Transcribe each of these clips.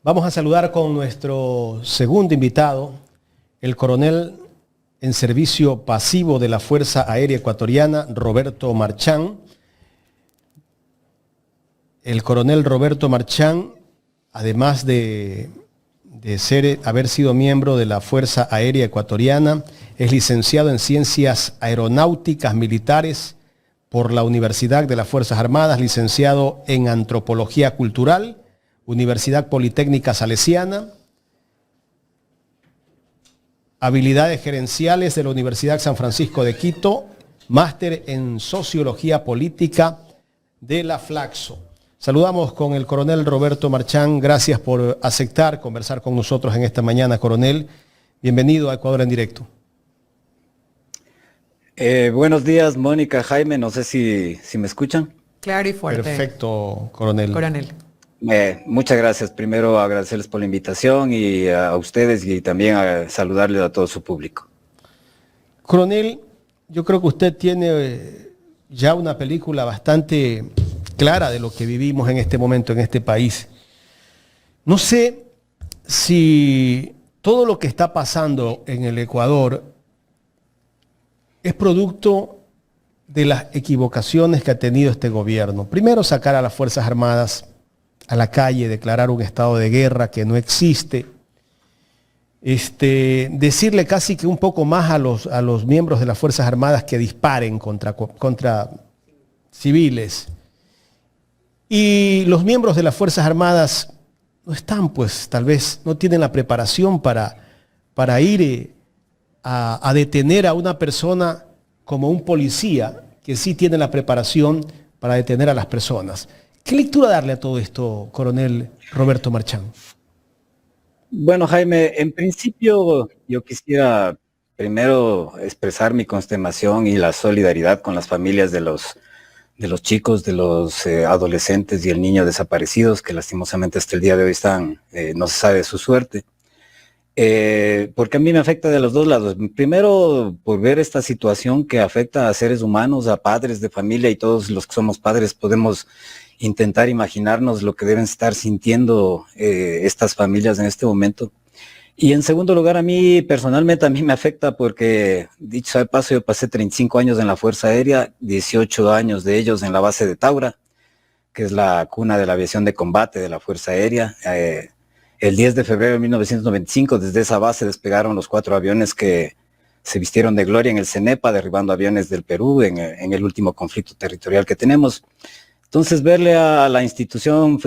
Vamos a saludar con nuestro segundo invitado, el coronel en servicio pasivo de la Fuerza Aérea Ecuatoriana, Roberto Marchán. El coronel Roberto Marchán, además de haber sido miembro de la Fuerza Aérea Ecuatoriana, es licenciado en Ciencias Aeronáuticas Militares por la Universidad de las Fuerzas Armadas, licenciado en Antropología Cultural, Universidad Politécnica Salesiana, habilidades gerenciales de la Universidad San Francisco de Quito, máster en Sociología Política de la Flaxo. Saludamos con el coronel Roberto Marchán. Gracias por aceptar conversar con nosotros en esta mañana, coronel. Bienvenido a Ecuador en Directo. Buenos días, Mónica, Jaime. No sé si me escuchan. Claro y fuerte. Perfecto, coronel. Muchas gracias. Primero agradecerles por la invitación y a ustedes y también a saludarles a todo su público. Coronel, yo creo que usted tiene ya una película bastante clara de lo que vivimos en este momento en este país. No sé si todo lo que está pasando en el Ecuador es producto de las equivocaciones que ha tenido este gobierno. Primero, sacar a las Fuerzas Armadas a la calle, declarar un estado de guerra que no existe, decirle casi que un poco más a los miembros de las Fuerzas Armadas que disparen contra civiles. Y los miembros de las Fuerzas Armadas no están, pues, tal vez, no tienen la preparación para ir a detener a una persona como un policía que sí tiene la preparación para detener a las personas. ¿Qué lectura darle a todo esto, coronel Roberto Marchán? Bueno, Jaime, en principio yo quisiera primero expresar mi consternación y la solidaridad con las familias de los chicos, de los adolescentes y el niño desaparecidos que lastimosamente hasta el día de hoy están, no se sabe su suerte. Porque a mí me afecta de los dos lados. Primero, por ver esta situación que afecta a seres humanos, a padres de familia, y todos los que somos padres podemos intentar imaginarnos lo que deben estar sintiendo estas familias en este momento. Y en segundo lugar, a mí personalmente me afecta porque, dicho sea de paso, yo pasé 35 años en la Fuerza Aérea, 18 años de ellos en la base de Taura, que es la cuna de la aviación de combate de la Fuerza Aérea. El 10 de febrero de 1995, desde esa base despegaron los 4 aviones que se vistieron de gloria en el CENEPA, derribando aviones del Perú en el último conflicto territorial que tenemos. Entonces, verle a la institución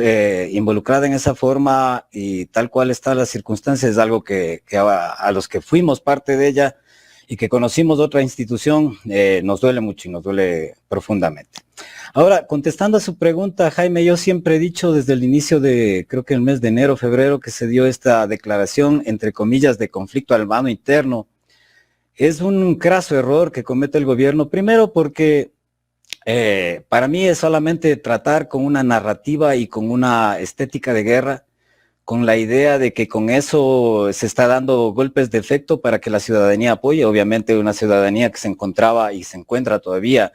involucrada en esa forma y tal cual está la circunstancia es algo que a los que fuimos parte de ella y que conocimos otra institución nos duele mucho y nos duele profundamente. Ahora, contestando a su pregunta, Jaime, yo siempre he dicho desde el inicio de, creo que el mes de enero, febrero, que se dio esta declaración, entre comillas, de conflicto armado interno. Es un craso error que comete el gobierno, primero porque para mí es solamente tratar con una narrativa y con una estética de guerra, con la idea de que con eso se está dando golpes de efecto para que la ciudadanía apoye, obviamente una ciudadanía que se encontraba y se encuentra todavía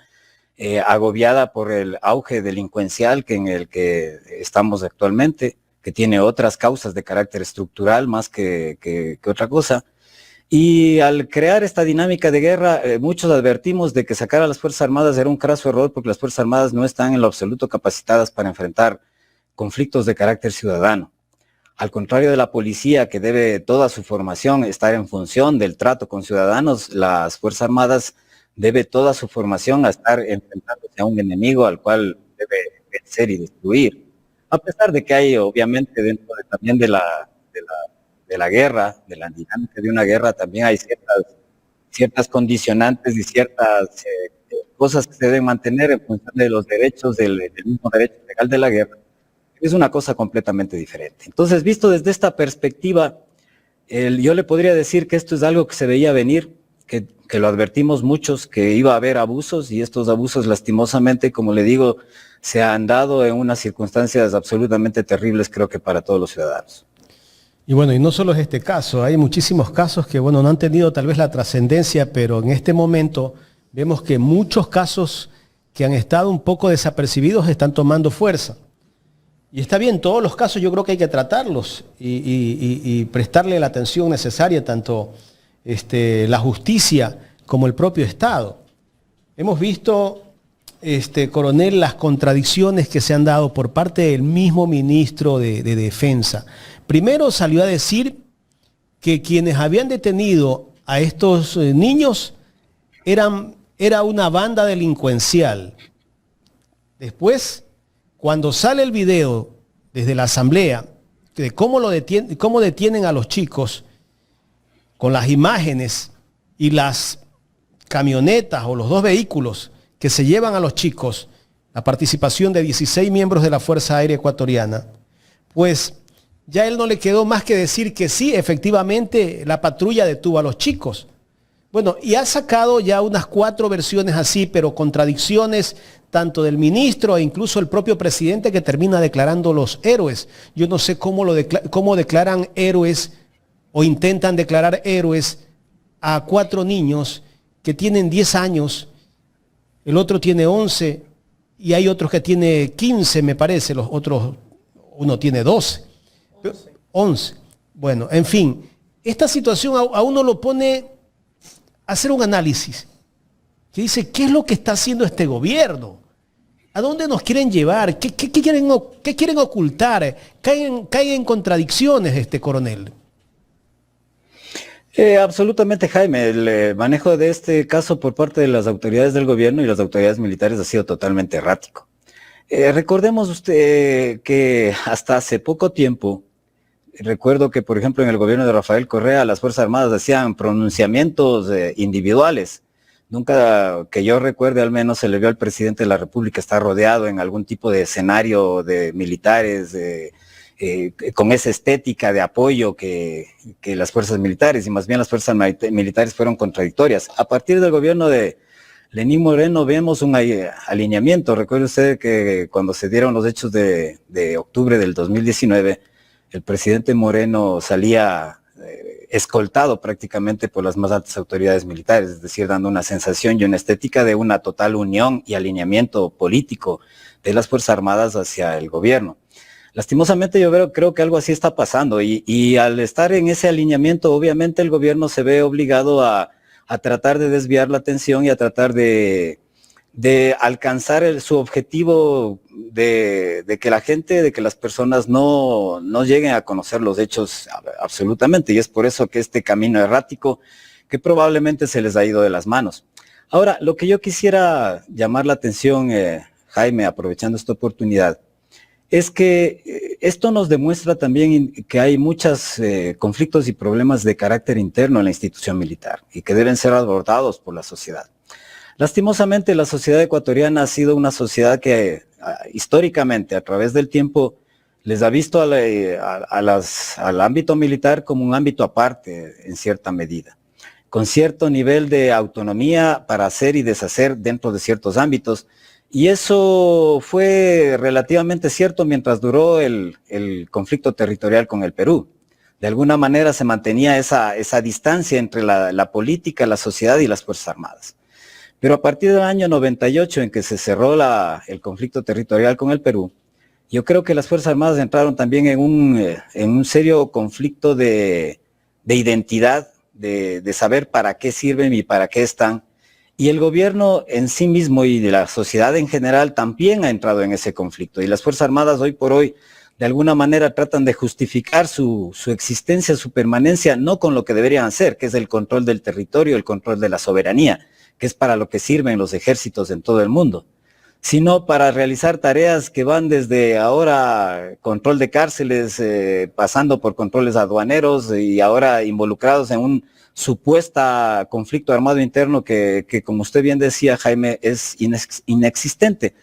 agobiada por el auge delincuencial en el que estamos actualmente, que tiene otras causas de carácter estructural más que otra cosa. Y al crear esta dinámica de guerra, muchos advertimos de que sacar a las Fuerzas Armadas era un craso error porque las Fuerzas Armadas no están en lo absoluto capacitadas para enfrentar conflictos de carácter ciudadano. Al contrario de la policía, que debe toda su formación estar en función del trato con ciudadanos, las Fuerzas Armadas debe toda su formación a estar enfrentándose a un enemigo al cual debe vencer y destruir. A pesar de que hay, obviamente, dentro también de la guerra, de la dinámica de una guerra, también hay ciertas condicionantes y ciertas cosas que se deben mantener en función de los derechos, del mismo derecho legal de la guerra. Es una cosa completamente diferente. Entonces, visto desde esta perspectiva, yo le podría decir que esto es algo que se veía venir, que lo advertimos muchos, que iba a haber abusos, y estos abusos lastimosamente, como le digo, se han dado en unas circunstancias absolutamente terribles, creo que para todos los ciudadanos. Y bueno, y no solo es este caso, hay muchísimos casos que, bueno, no han tenido tal vez la trascendencia, pero en este momento vemos que muchos casos que han estado un poco desapercibidos están tomando fuerza. Y está bien, todos los casos yo creo que hay que tratarlos y prestarle la atención necesaria, tanto la justicia como el propio Estado. Hemos visto, coronel, las contradicciones que se han dado por parte del mismo ministro de Defensa. Primero salió a decir que quienes habían detenido a estos niños era una banda delincuencial. Después, cuando sale el video desde la asamblea de cómo detienen a los chicos, con las imágenes y las camionetas o los dos vehículos que se llevan a los chicos, la participación de 16 miembros de la Fuerza Aérea Ecuatoriana, pues ya él no le quedó más que decir que sí, efectivamente la patrulla detuvo a los chicos. Bueno, y ha sacado ya unas 4 versiones así, pero contradicciones tanto del ministro e incluso el propio presidente, que termina declarando los héroes. Yo no sé cómo declaran héroes o intentan declarar héroes a 4 niños que tienen 10 años, el otro tiene 11 y hay otros que tiene 15, me parece, los otros, uno tiene 12. 11. Bueno, en fin, esta situación a uno lo pone a hacer un análisis que dice, ¿qué es lo que está haciendo este gobierno? ¿A dónde nos quieren llevar? ¿Qué quieren ocultar? Caen en contradicciones, coronel. Absolutamente, Jaime. El manejo de este caso por parte de las autoridades del gobierno y las autoridades militares ha sido totalmente errático. Recordemos usted que hasta hace poco tiempo, recuerdo que, por ejemplo, en el gobierno de Rafael Correa, las Fuerzas Armadas hacían pronunciamientos individuales. Nunca, que yo recuerde al menos, se le vio al presidente de la República estar rodeado en algún tipo de escenario de militares, con esa estética de apoyo que las fuerzas militares, y más bien las fuerzas militares fueron contradictorias. A partir del gobierno de Lenín Moreno vemos un alineamiento. Recuerde usted que cuando se dieron los hechos de octubre del 2019, el presidente Moreno salía escoltado prácticamente por las más altas autoridades militares, es decir, dando una sensación y una estética de una total unión y alineamiento político de las Fuerzas Armadas hacia el gobierno. Lastimosamente yo creo que algo así está pasando y al estar en ese alineamiento, obviamente el gobierno se ve obligado a tratar de desviar la atención y a tratar de alcanzar su objetivo de que la gente, de que las personas no lleguen a conocer los hechos absolutamente, y es por eso que este camino errático que probablemente se les ha ido de las manos. Ahora, lo que yo quisiera llamar la atención, Jaime, aprovechando esta oportunidad, es que esto nos demuestra también que hay muchos conflictos y problemas de carácter interno en la institución militar y que deben ser abordados por la sociedad. Lastimosamente, la sociedad ecuatoriana ha sido una sociedad que históricamente, a través del tiempo, les ha visto al ámbito militar como un ámbito aparte, en cierta medida, con cierto nivel de autonomía para hacer y deshacer dentro de ciertos ámbitos. Y eso fue relativamente cierto mientras duró el conflicto territorial con el Perú. De alguna manera se mantenía esa distancia entre la política, la sociedad y las Fuerzas Armadas. Pero a partir del año 98, en que se cerró el conflicto territorial con el Perú, yo creo que las Fuerzas Armadas entraron también en un serio conflicto de identidad, de saber para qué sirven y para qué están. Y el gobierno en sí mismo y de la sociedad en general también ha entrado en ese conflicto. Y las Fuerzas Armadas hoy por hoy, de alguna manera, tratan de justificar su existencia, su permanencia, no con lo que deberían hacer, que es el control del territorio, el control de la soberanía, que es para lo que sirven los ejércitos en todo el mundo, sino para realizar tareas que van desde ahora control de cárceles, pasando por controles aduaneros y ahora involucrados en un supuesto conflicto armado interno que como usted bien decía, Jaime, es inexistente.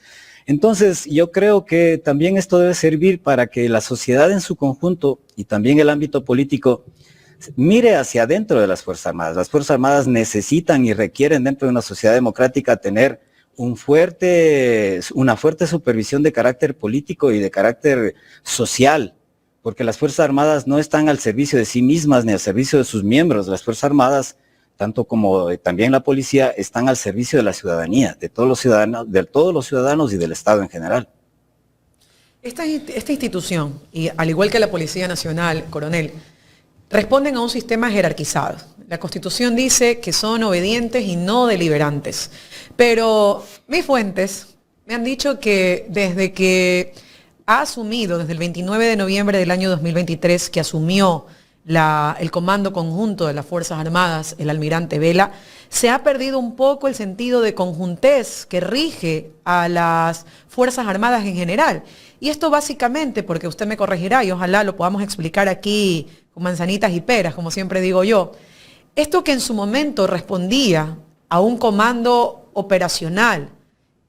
Entonces, yo creo que también esto debe servir para que la sociedad en su conjunto y también el ámbito político mire hacia adentro de las Fuerzas Armadas. Las Fuerzas Armadas necesitan y requieren dentro de una sociedad democrática tener una fuerte supervisión de carácter político y de carácter social, porque las Fuerzas Armadas no están al servicio de sí mismas ni al servicio de sus miembros. Las Fuerzas Armadas, tanto como también la policía, están al servicio de la ciudadanía, de todos los ciudadanos y del Estado en general. Esta institución, y al igual que la Policía Nacional, coronel, responden a un sistema jerarquizado. La Constitución dice que son obedientes y no deliberantes. Pero mis fuentes me han dicho que desde que ha asumido, desde el 29 de noviembre del año 2023, que asumió el Comando Conjunto de las Fuerzas Armadas, el almirante Vela, se ha perdido un poco el sentido de conjuntez que rige a las Fuerzas Armadas en general. Y esto básicamente, porque usted me corregirá y ojalá lo podamos explicar aquí con manzanitas y peras, como siempre digo yo, esto que en su momento respondía a un comando operacional,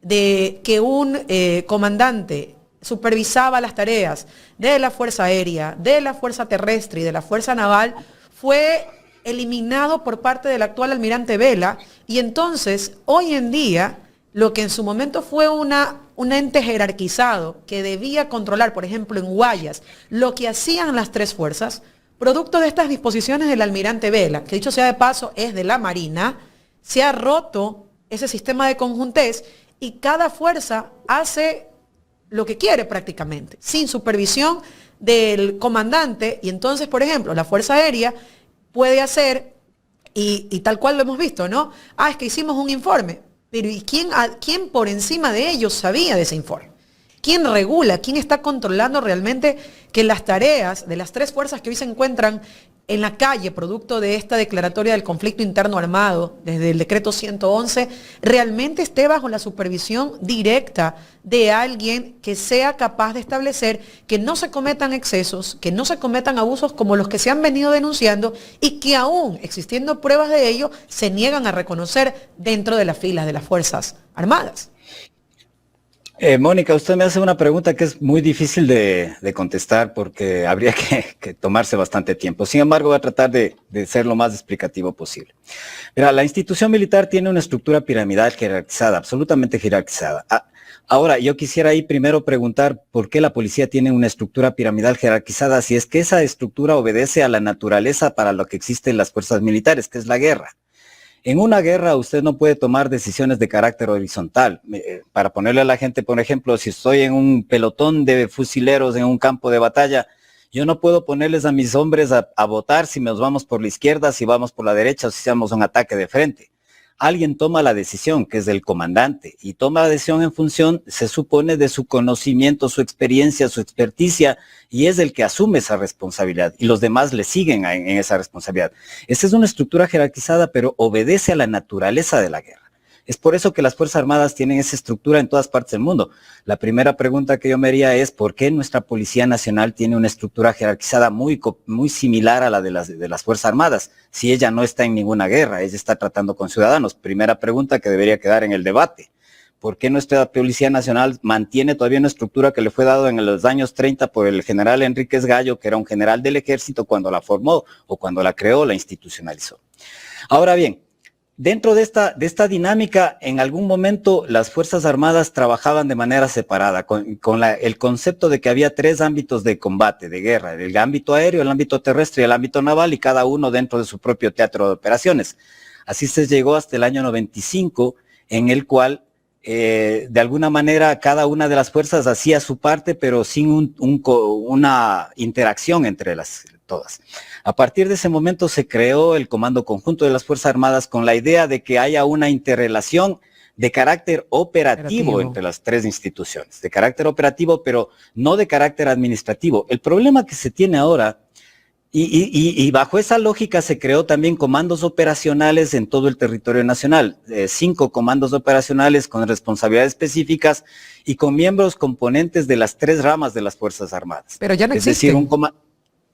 de que un comandante supervisaba las tareas de la Fuerza Aérea, de la Fuerza Terrestre y de la Fuerza Naval, fue eliminado por parte del actual almirante Vela, y entonces hoy en día lo que en su momento fue un ente jerarquizado que debía controlar, por ejemplo en Guayas, lo que hacían las tres fuerzas, producto de estas disposiciones del almirante Vela, que dicho sea de paso es de la Marina, se ha roto ese sistema de conjuntez y cada fuerza hace lo que quiere prácticamente, sin supervisión del comandante. Y entonces, por ejemplo, la Fuerza Aérea puede hacer, y tal cual lo hemos visto, ¿no? Es que hicimos un informe, pero ¿y quién por encima de ellos sabía de ese informe? ¿Quién regula? ¿Quién está controlando realmente que las tareas de las tres fuerzas que hoy se encuentran en la calle, producto de esta declaratoria del conflicto interno armado, desde el decreto 111, realmente esté bajo la supervisión directa de alguien que sea capaz de establecer que no se cometan excesos, que no se cometan abusos como los que se han venido denunciando y que aún existiendo pruebas de ello, se niegan a reconocer dentro de las filas de las Fuerzas Armadas? Mónica, usted me hace una pregunta que es muy difícil de contestar porque habría que tomarse bastante tiempo. Sin embargo, voy a tratar de ser lo más explicativo posible. Mira, la institución militar tiene una estructura piramidal jerarquizada, absolutamente jerarquizada. Ahora, yo quisiera ahí primero preguntar por qué la policía tiene una estructura piramidal jerarquizada, si es que esa estructura obedece a la naturaleza para lo que existen las fuerzas militares, que es la guerra. En una guerra usted no puede tomar decisiones de carácter horizontal. Para ponerle a la gente, por ejemplo, si estoy en un pelotón de fusileros en un campo de batalla, yo no puedo ponerles a mis hombres a votar si nos vamos por la izquierda, si vamos por la derecha o si hacemos un ataque de frente. Alguien toma la decisión, que es el comandante, y toma la decisión en función, se supone, de su conocimiento, su experiencia, su experticia, y es el que asume esa responsabilidad, y los demás le siguen en esa responsabilidad. Esa es una estructura jerarquizada, pero obedece a la naturaleza de la guerra. Es por eso que las Fuerzas Armadas tienen esa estructura en todas partes del mundo. La primera pregunta que yo me haría es ¿por qué nuestra Policía Nacional tiene una estructura jerarquizada muy similar a la de las Fuerzas Armadas? Si ella no está en ninguna guerra, ella está tratando con ciudadanos. Primera pregunta que debería quedar en el debate. ¿Por qué nuestra Policía Nacional mantiene todavía una estructura que le fue dado en los años 30 por el general Enríquez Gallo, que era un general del ejército cuando la formó o cuando la creó, la institucionalizó? Ahora bien, dentro de esta dinámica, en algún momento las Fuerzas Armadas trabajaban de manera separada, con el concepto de que había tres ámbitos de combate, de guerra: el ámbito aéreo, el ámbito terrestre y el ámbito naval, y cada uno dentro de su propio teatro de operaciones. Así se llegó hasta el año 95, en el cual de alguna manera cada una de las fuerzas hacía su parte, pero sin una interacción entre todas. A partir de ese momento se creó el Comando Conjunto de las Fuerzas Armadas con la idea de que haya una interrelación de carácter operativo entre las tres instituciones, de carácter operativo, pero no de carácter administrativo. El problema que se tiene ahora, y bajo esa lógica se creó también comandos operacionales en todo el territorio nacional, 5 comandos operacionales con responsabilidades específicas y con miembros componentes de las 3 ramas de las Fuerzas Armadas. Pero ya no existe. Es decir,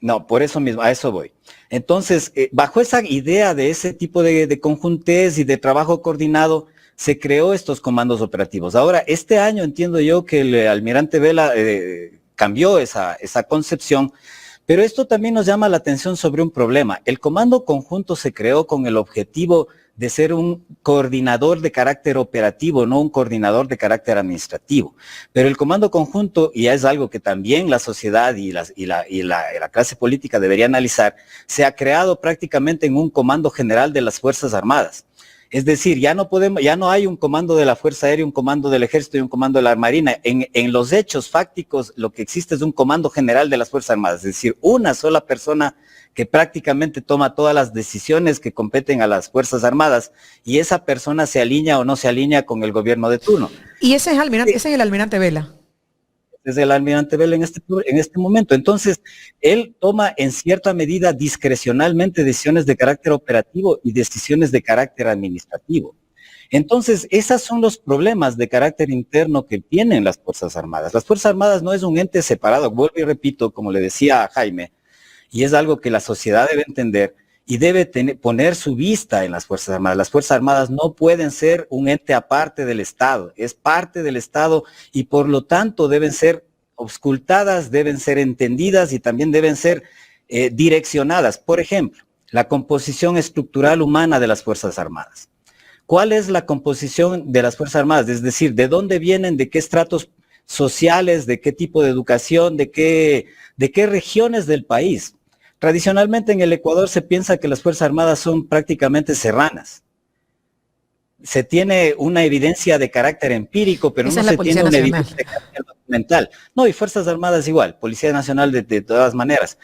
no, por eso mismo, a eso voy. Entonces, bajo esa idea de ese tipo de conjuntez y de trabajo coordinado, se creó estos comandos operativos. Ahora, este año entiendo yo que el almirante Vela cambió esa concepción, pero esto también nos llama la atención sobre un problema. El Comando Conjunto se creó con el objetivo de ser un coordinador de carácter operativo, no un coordinador de carácter administrativo. Pero el Comando Conjunto, y es algo que también la sociedad y la clase política debería analizar, se ha creado prácticamente en un comando general de las Fuerzas Armadas. Es decir, ya no hay un comando de la Fuerza Aérea, un comando del Ejército y un comando de la Marina. En los hechos fácticos, lo que existe es un comando general de las Fuerzas Armadas, es decir, una sola persona que prácticamente toma todas las decisiones que competen a las Fuerzas Armadas, y esa persona se alinea o no se alinea con el gobierno de turno. Y ese es el almirante Vela. Desde el almirante Vela en este momento. Entonces, él toma en cierta medida discrecionalmente decisiones de carácter operativo y decisiones de carácter administrativo. Entonces, esos son los problemas de carácter interno que tienen las Fuerzas Armadas. Las Fuerzas Armadas no es un ente separado, vuelvo y repito, como le decía a Jaime, y es algo que la sociedad debe entender y debe poner su vista en las Fuerzas Armadas. Las Fuerzas Armadas no pueden ser un ente aparte del Estado, es parte del Estado y por lo tanto deben ser auscultadas, deben ser entendidas y también deben ser direccionadas. Por ejemplo, la composición estructural humana de las Fuerzas Armadas. ¿Cuál es la composición de las Fuerzas Armadas? Es decir, ¿de dónde vienen, de qué estratos sociales, de qué tipo de educación, de qué regiones del país? Tradicionalmente en el Ecuador se piensa que las Fuerzas Armadas son prácticamente serranas. Se tiene una evidencia de carácter empírico, pero no se tiene una evidencia de carácter documental. No, y Fuerzas Armadas igual, Policía Nacional de todas maneras.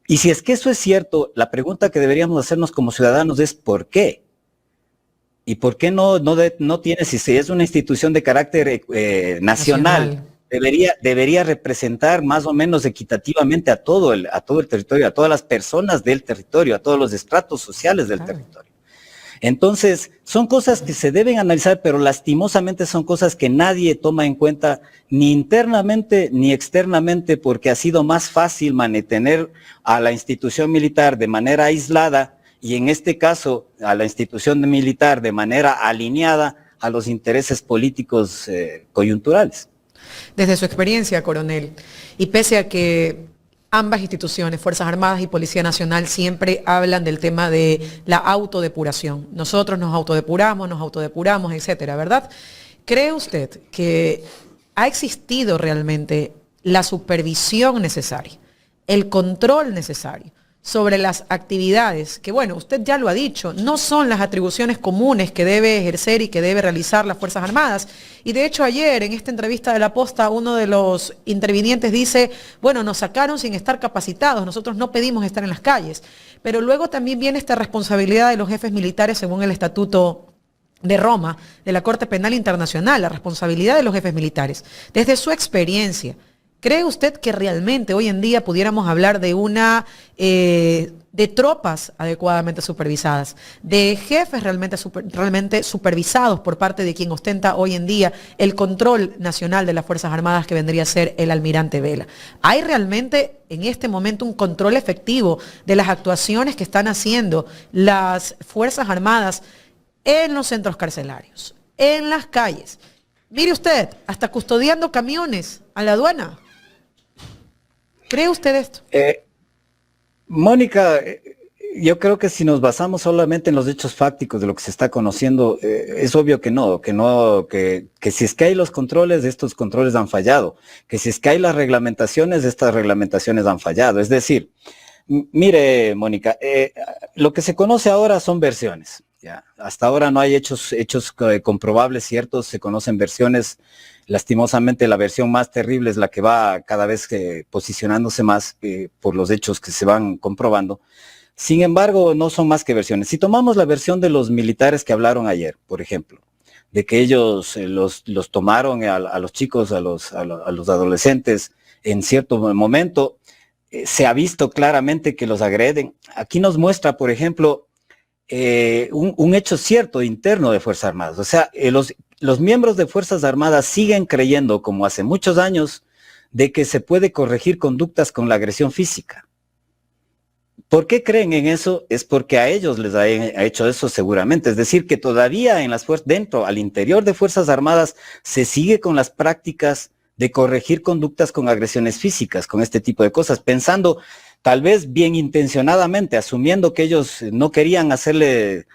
Y si es que eso es cierto, la pregunta que deberíamos hacernos como ciudadanos es ¿por qué? ¿Y por qué no tiene, si es una institución de carácter nacional? Debería representar más o menos equitativamente a todo el territorio, a todas las personas del territorio, a todos los estratos sociales del territorio. Entonces, son cosas que se deben analizar, pero lastimosamente son cosas que nadie toma en cuenta ni internamente ni externamente, porque ha sido más fácil mantener a la institución militar de manera aislada y en este caso a la institución militar de manera alineada a los intereses políticos coyunturales. Desde su experiencia, coronel, y pese a que ambas instituciones, Fuerzas Armadas y Policía Nacional, siempre hablan del tema de la autodepuración. Nosotros nos autodepuramos, etcétera, ¿verdad? ¿Cree usted que ha existido realmente la supervisión necesaria, el control necesario sobre las actividades que, bueno, usted ya lo ha dicho, no son las atribuciones comunes que debe ejercer y que debe realizar las Fuerzas Armadas? Y de hecho ayer en esta entrevista de La Posta uno de los intervinientes dice, bueno, nos sacaron sin estar capacitados, nosotros no pedimos estar en las calles. Pero luego también viene esta responsabilidad de los jefes militares según el Estatuto de Roma, de la Corte Penal Internacional, la responsabilidad de los jefes militares. Desde su experiencia, ¿cree usted que realmente hoy en día pudiéramos hablar de de tropas adecuadamente supervisadas, de jefes realmente supervisados por parte de quien ostenta hoy en día el control nacional de las Fuerzas Armadas, que vendría a ser el almirante Vela? ¿Hay realmente en este momento un control efectivo de las actuaciones que están haciendo las Fuerzas Armadas en los centros carcelarios, en las calles? Mire usted, hasta custodiando camiones a la aduana. ¿Cree usted esto? Mónica, yo creo que si nos basamos solamente en los hechos fácticos de lo que se está conociendo, es obvio que si es que hay los controles, estos controles han fallado, que si es que hay las reglamentaciones, estas reglamentaciones han fallado. Es decir, mire, Mónica, lo que se conoce ahora son versiones. ¿Ya? Hasta ahora no hay hechos comprobables, ciertos, se conocen versiones. Lastimosamente la versión más terrible es la que va cada vez posicionándose más por los hechos que se van comprobando. Sin embargo, no son más que versiones. Si tomamos la versión de los militares que hablaron ayer, por ejemplo, de que ellos los tomaron a los chicos, a los adolescentes en cierto momento, se ha visto claramente que los agreden. Aquí nos muestra, por ejemplo, un hecho cierto interno de Fuerzas Armadas. O sea, los miembros de Fuerzas Armadas siguen creyendo, como hace muchos años, de que se puede corregir conductas con la agresión física. ¿Por qué creen en eso? Es porque a ellos les ha hecho eso seguramente. Es decir, que todavía al interior de Fuerzas Armadas se sigue con las prácticas de corregir conductas con agresiones físicas, con este tipo de cosas, pensando tal vez bien intencionadamente, asumiendo que ellos no querían hacerle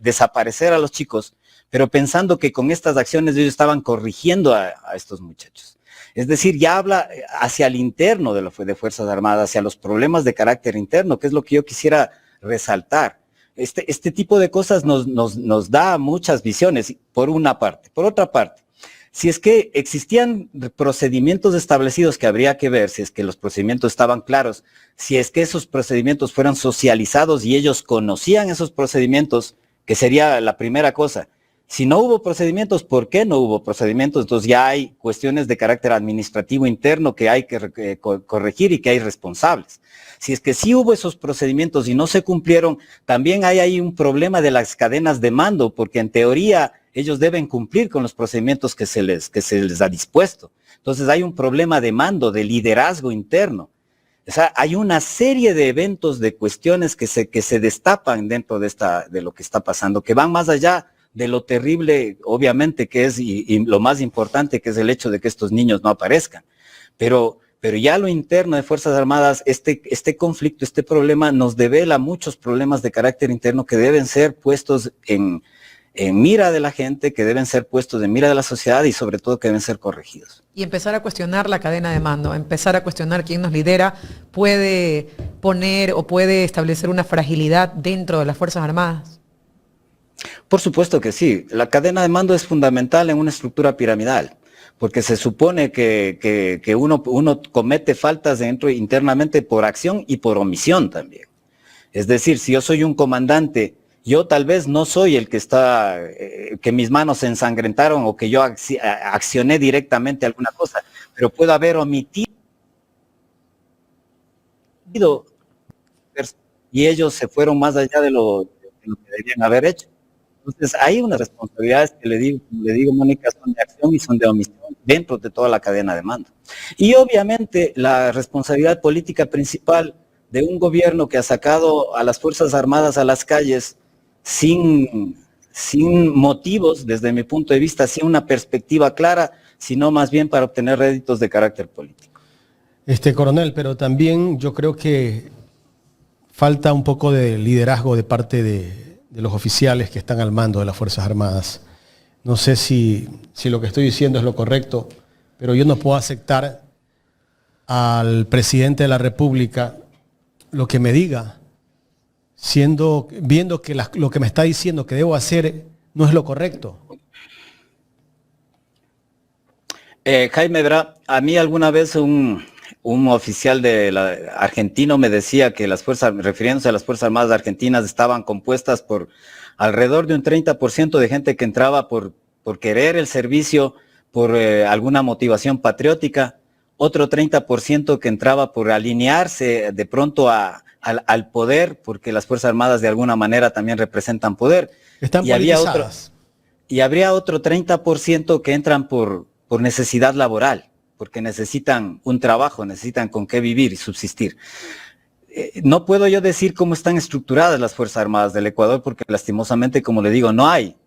desaparecer a los chicos, pero pensando que con estas acciones ellos estaban corrigiendo a estos muchachos. Es decir, ya habla hacia el interno de Fuerzas Armadas, hacia los problemas de carácter interno, que es lo que yo quisiera resaltar. este tipo de cosas nos da muchas visiones, por una parte. Por otra parte, si es que existían procedimientos establecidos que habría que ver, si es que los procedimientos estaban claros, si es que esos procedimientos fueran socializados y ellos conocían esos procedimientos, que sería la primera cosa. Si no hubo procedimientos, ¿por qué no hubo procedimientos? Entonces ya hay cuestiones de carácter administrativo interno que hay que corregir y que hay responsables. Si es que sí hubo esos procedimientos y no se cumplieron, también hay ahí un problema de las cadenas de mando, porque en teoría ellos deben cumplir con los procedimientos que se les ha dispuesto. Entonces hay un problema de mando, de liderazgo interno. O sea, hay una serie de eventos, de cuestiones que se destapan dentro de lo que está pasando, que van más allá de lo terrible, obviamente, que es, y lo más importante, que es el hecho de que estos niños no aparezcan. Pero ya lo interno de Fuerzas Armadas, este conflicto, este problema, nos devela muchos problemas de carácter interno que deben ser puestos en mira de la gente, que deben ser puestos en mira de la sociedad y sobre todo que deben ser corregidos. Y empezar a cuestionar la cadena de mando, empezar a cuestionar quién nos lidera, puede poner o puede establecer una fragilidad dentro de las Fuerzas Armadas. Por supuesto que sí. La cadena de mando es fundamental en una estructura piramidal, porque se supone que uno comete faltas internamente por acción y por omisión también. Es decir, si yo soy un comandante, yo tal vez no soy el que que mis manos se ensangrentaron o que yo accioné directamente alguna cosa, pero puedo haber omitido y ellos se fueron más allá de lo que debían haber hecho. Entonces, hay unas responsabilidades que le digo, Mónica, son de acción y son de omisión dentro de toda la cadena de mando. Y obviamente la responsabilidad política principal de un gobierno que ha sacado a las Fuerzas Armadas a las calles sin motivos, desde mi punto de vista, sin una perspectiva clara, sino más bien para obtener réditos de carácter político. Coronel, pero también yo creo que falta un poco de liderazgo de parte de los oficiales que están al mando de las Fuerzas Armadas. No sé si lo que estoy diciendo es lo correcto, pero yo no puedo aceptar al presidente de la República lo que me diga, viendo que lo que me está diciendo que debo hacer no es lo correcto. Jaime, verá, a mí alguna vez un oficial argentino me decía que refiriéndose a las Fuerzas Armadas argentinas, estaban compuestas por alrededor de un 30% de gente que entraba por querer el servicio, por alguna motivación patriótica, otro 30% que entraba por alinearse de pronto al poder, porque las Fuerzas Armadas de alguna manera también representan poder. Están politizadas. Y habría otro 30% que entran por necesidad laboral, porque necesitan un trabajo, necesitan con qué vivir y subsistir. No puedo yo decir cómo están estructuradas las Fuerzas Armadas del Ecuador, porque lastimosamente, como le digo, no hay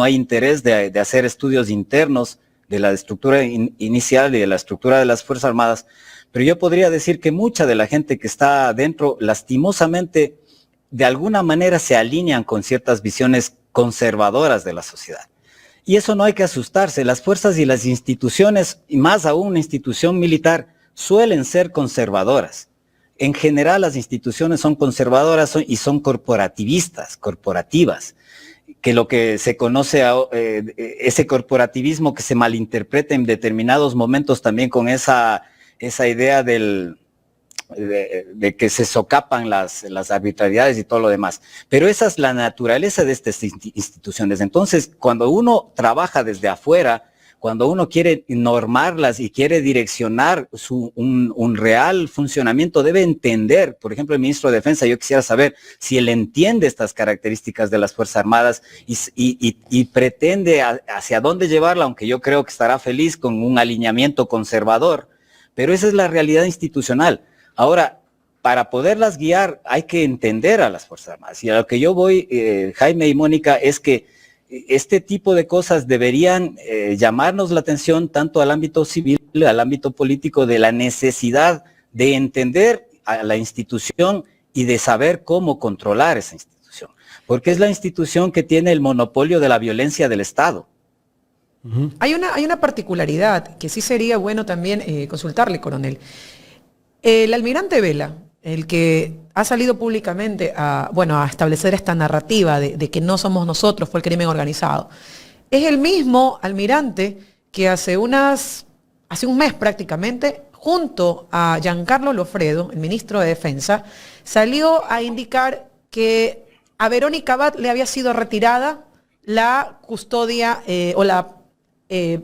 interés de hacer estudios internos de la estructura inicial y de la estructura de las Fuerzas Armadas, pero yo podría decir que mucha de la gente que está adentro, lastimosamente, de alguna manera se alinean con ciertas visiones conservadoras de la sociedad. Y eso no hay que asustarse. Las fuerzas y las instituciones, y más aún una institución militar, suelen ser conservadoras. En general, las instituciones son conservadoras y son corporativas, que lo que se conoce ese corporativismo que se malinterpreta en determinados momentos también con esa idea de que se socapan las arbitrariedades y todo lo demás. Pero esa es la naturaleza de estas instituciones. Entonces, cuando uno trabaja desde afuera, cuando uno quiere normarlas y quiere direccionar un real funcionamiento, debe entender, por ejemplo, el ministro de Defensa, yo quisiera saber si él entiende estas características de las Fuerzas Armadas y pretende hacia dónde llevarla, aunque yo creo que estará feliz con un alineamiento conservador, pero esa es la realidad institucional. Ahora, para poderlas guiar hay que entender a las Fuerzas Armadas. Y a lo que yo voy, Jaime y Mónica, es que este tipo de cosas deberían llamarnos la atención tanto al ámbito civil, al ámbito político, de la necesidad de entender a la institución y de saber cómo controlar esa institución. Porque es la institución que tiene el monopolio de la violencia del Estado. Uh-huh. Hay una particularidad que sí sería bueno también consultarle, coronel. El almirante Vela, el que ha salido públicamente a establecer esta narrativa de que no somos nosotros, fue el crimen organizado. Es el mismo almirante que hace un mes prácticamente, junto a Giancarlo Lofredo, el ministro de Defensa, salió a indicar que a Verónica Abad le había sido retirada la custodia el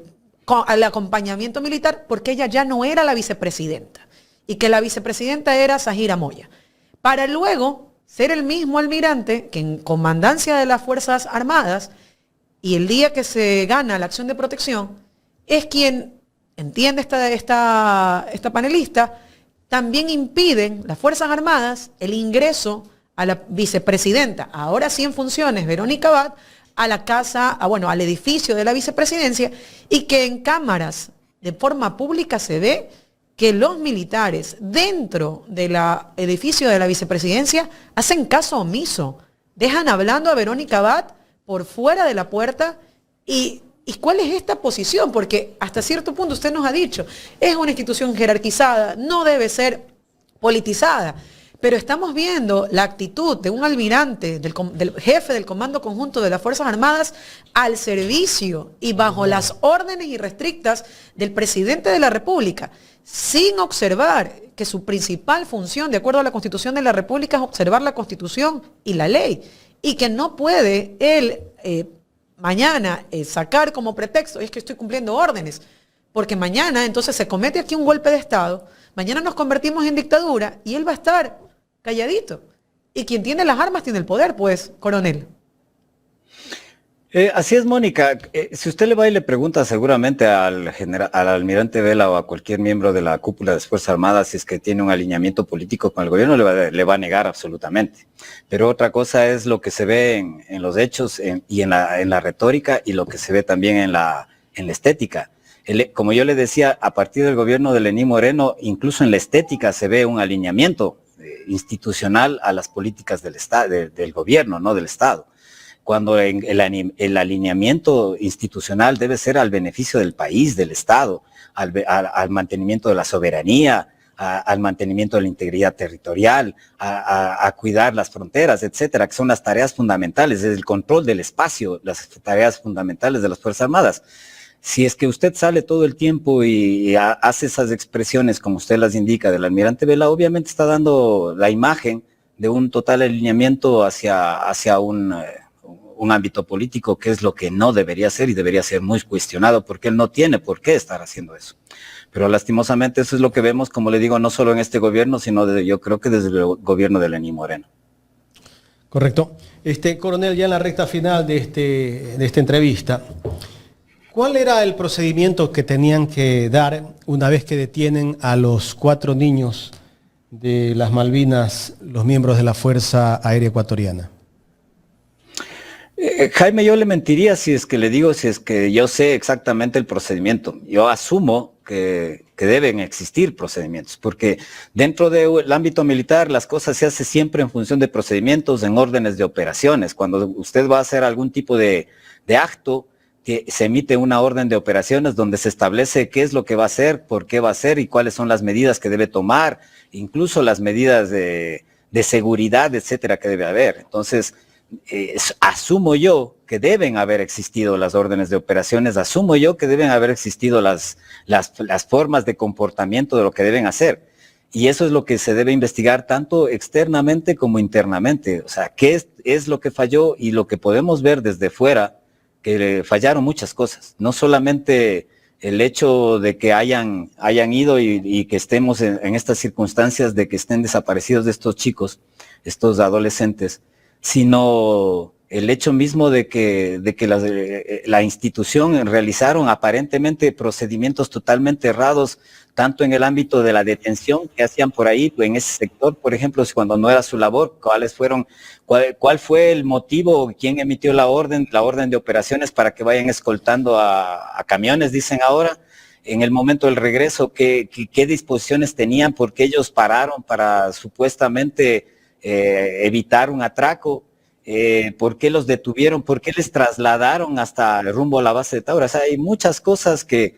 acompañamiento militar porque ella ya no era la vicepresidenta y que la vicepresidenta era Zahira Moya. Para luego ser el mismo almirante que en comandancia de las Fuerzas Armadas y el día que se gana la acción de protección es quien, entiende esta panelista, también impiden las Fuerzas Armadas el ingreso a la vicepresidenta, ahora sí en funciones, Verónica Abad, a la casa, al edificio de la vicepresidencia, y que en cámaras de forma pública se ve que los militares dentro del edificio de la vicepresidencia hacen caso omiso, dejan hablando a Verónica Abad por fuera de la puerta. ¿Y cuál es esta posición? Porque hasta cierto punto usted nos ha dicho, es una institución jerarquizada, no debe ser politizada. Pero estamos viendo la actitud de un almirante, del jefe del Comando Conjunto de las Fuerzas Armadas, al servicio y bajo las órdenes irrestrictas del presidente de la República, sin observar que su principal función, de acuerdo a la Constitución de la República, es observar la Constitución y la ley, y que no puede él mañana sacar como pretexto, es que estoy cumpliendo órdenes, porque mañana entonces se comete aquí un golpe de Estado, mañana nos convertimos en dictadura y él va a estar calladito. Y quien tiene las armas tiene el poder, pues, coronel. Así es, Mónica. Si usted le va y le pregunta seguramente al almirante Vela o a cualquier miembro de la cúpula de las Fuerzas Armadas si es que tiene un alineamiento político con el gobierno, le va a negar absolutamente. Pero otra cosa es lo que se ve en los hechos y en la retórica, y lo que se ve también en la estética. Como yo le decía, a partir del gobierno de Lenín Moreno, incluso en la estética se ve un alineamiento institucional a las políticas del Estado, del gobierno, no del Estado. Cuando el alineamiento institucional debe ser al beneficio del país, del Estado, al mantenimiento de la soberanía, al mantenimiento de la integridad territorial, a cuidar las fronteras, etcétera, que son las tareas fundamentales, desde el control del espacio, las tareas fundamentales de las Fuerzas Armadas. Si es que usted sale todo el tiempo y hace esas expresiones como usted las indica del almirante Vela, obviamente está dando la imagen de un total alineamiento hacia un ámbito político, que es lo que no debería ser y debería ser muy cuestionado, porque él no tiene por qué estar haciendo eso. Pero lastimosamente eso es lo que vemos, como le digo, no solo en este gobierno, sino yo creo que desde el gobierno de Lenín Moreno. Correcto. Coronel, ya en la recta final de esta entrevista, ¿cuál era el procedimiento que tenían que dar una vez que detienen a los 4 niños de las Malvinas, los miembros de la Fuerza Aérea Ecuatoriana? Jaime, yo le mentiría si es que yo sé exactamente el procedimiento. Yo asumo que deben existir procedimientos, porque dentro del ámbito militar las cosas se hacen siempre en función de procedimientos, en órdenes de operaciones. Cuando usted va a hacer algún tipo de acto, se emite una orden de operaciones donde se establece qué es lo que va a hacer, por qué va a hacer y cuáles son las medidas que debe tomar, incluso las medidas de seguridad, etcétera, que debe haber. Entonces, asumo yo que deben haber existido las órdenes de operaciones, asumo yo que deben haber existido las formas de comportamiento de lo que deben hacer. Y eso es lo que se debe investigar tanto externamente como internamente. O sea, qué es lo que falló, y lo que podemos ver desde fuera, que fallaron muchas cosas. No solamente el hecho de que hayan ido y que estemos en estas circunstancias de que estén desaparecidos de estos chicos, estos adolescentes, sino el hecho mismo de que la institución realizaron aparentemente procedimientos totalmente errados, tanto en el ámbito de la detención que hacían por ahí, en ese sector, por ejemplo, cuando no era su labor, cuál fue el motivo, quién emitió la orden de operaciones para que vayan escoltando a camiones, dicen ahora, en el momento del regreso, qué disposiciones tenían, porque ellos pararon para supuestamente evitar un atraco, por qué los detuvieron, por qué les trasladaron hasta el rumbo a la base de Taura. O sea, hay muchas cosas que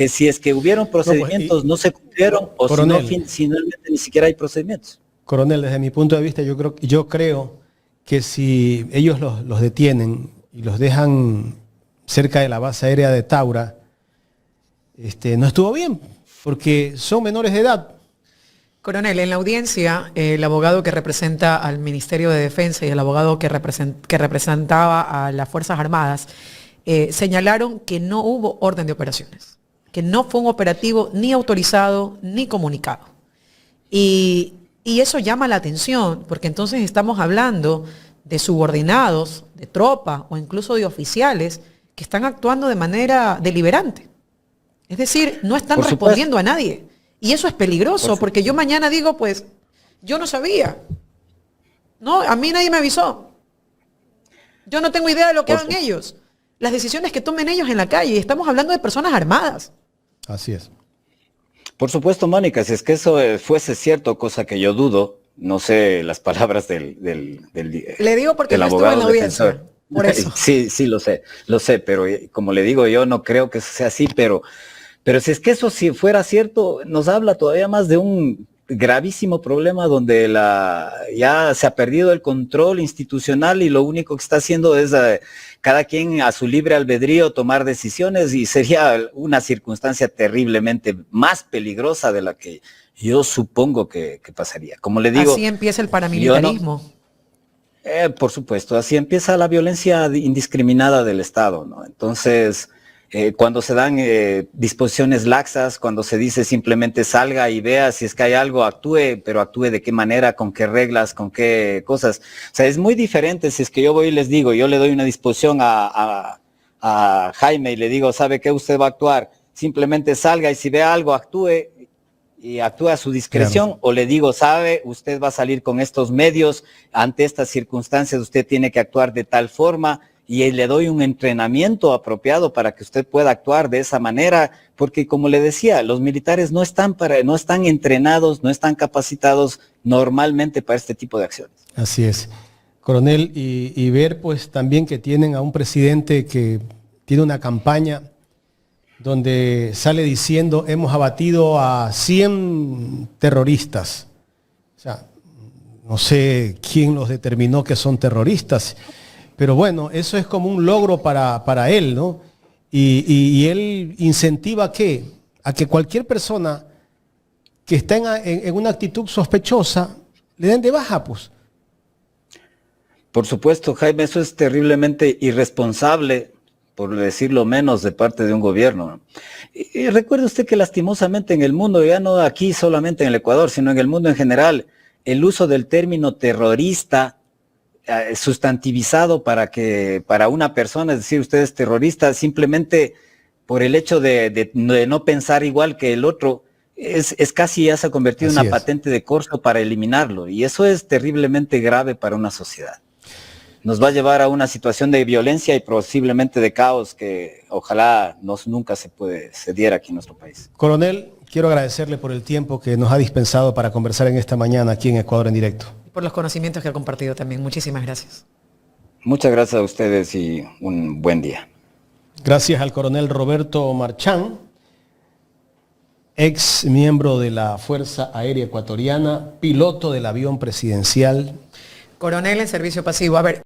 si es que hubieron procedimientos no se cumplieron, o si no, finalmente ni siquiera hay procedimientos. Coronel, desde mi punto de vista, yo creo que si ellos los detienen y los dejan cerca de la base aérea de Taura, no estuvo bien, porque son menores de edad. Coronel, en la audiencia, el abogado que representa al Ministerio de Defensa y el abogado que representaba a las Fuerzas Armadas señalaron que no hubo orden de operaciones, que no fue un operativo ni autorizado ni comunicado. Y eso llama la atención, porque entonces estamos hablando de subordinados, de tropa o incluso de oficiales que están actuando de manera deliberante. Es decir, no están respondiendo a nadie. Y eso es peligroso, porque yo mañana digo, pues, yo no sabía. No, a mí nadie me avisó. Yo no tengo idea de lo que hagan ellos. Las decisiones que tomen ellos en la calle. Estamos hablando de personas armadas. Así es. Por supuesto, Mónica, si es que eso fuese cierto, cosa que yo dudo, no sé las palabras del le digo porque del no estuve en la audiencia. defensor. Por eso. Sí, lo sé, pero como le digo, yo no creo que eso sea así, pero si es que eso si fuera cierto, nos habla todavía más de un gravísimo problema donde ya se ha perdido el control institucional y lo único que está haciendo es cada quien a su libre albedrío tomar decisiones, y sería una circunstancia terriblemente más peligrosa de la que yo supongo que pasaría. Como le digo, así empieza el paramilitarismo. Por supuesto, así empieza la violencia indiscriminada del Estado, ¿no? Entonces, cuando se dan disposiciones laxas, cuando se dice simplemente salga y vea si es que hay algo, actúe, pero actúe de qué manera, con qué reglas, con qué cosas. O sea, es muy diferente si es que yo voy y les digo, yo le doy una disposición a Jaime y le digo, ¿sabe qué? Usted va a actuar. Simplemente salga y si ve algo, actúe y actúe a su discreción, claro. O le digo, sabe, usted va a salir con estos medios, ante estas circunstancias usted tiene que actuar de tal forma, y le doy un entrenamiento apropiado para que usted pueda actuar de esa manera, porque como le decía, los militares no están entrenados, no están capacitados normalmente para este tipo de acciones. Así es, coronel, y ver pues también que tienen a un presidente que tiene una campaña donde sale diciendo hemos abatido a 100 terroristas. O sea, no sé quién los determinó que son terroristas, pero bueno, eso es como un logro para él, ¿no? Y él incentiva a que cualquier persona que está en una actitud sospechosa le den de baja, pues. Por supuesto, Jaime, eso es terriblemente irresponsable, por decirlo menos, de parte de un gobierno. Y recuerde usted que lastimosamente en el mundo, ya no aquí solamente en el Ecuador, sino en el mundo en general, el uso del término terrorista sustantivizado para una persona, es decir, usted es terrorista, simplemente por el hecho de no pensar igual que el otro, es casi ya se ha convertido en una patente de corso para eliminarlo, y eso es terriblemente grave para una sociedad. Nos va a llevar a una situación de violencia y posiblemente de caos que ojalá nunca se diera aquí en nuestro país. Coronel, quiero agradecerle por el tiempo que nos ha dispensado para conversar en esta mañana aquí en Ecuador en Directo. Por los conocimientos que ha compartido también. Muchísimas gracias. Muchas gracias a ustedes y un buen día. Gracias al coronel Roberto Marchán, ex miembro de la Fuerza Aérea Ecuatoriana, piloto del avión presidencial. Coronel en servicio pasivo. A ver.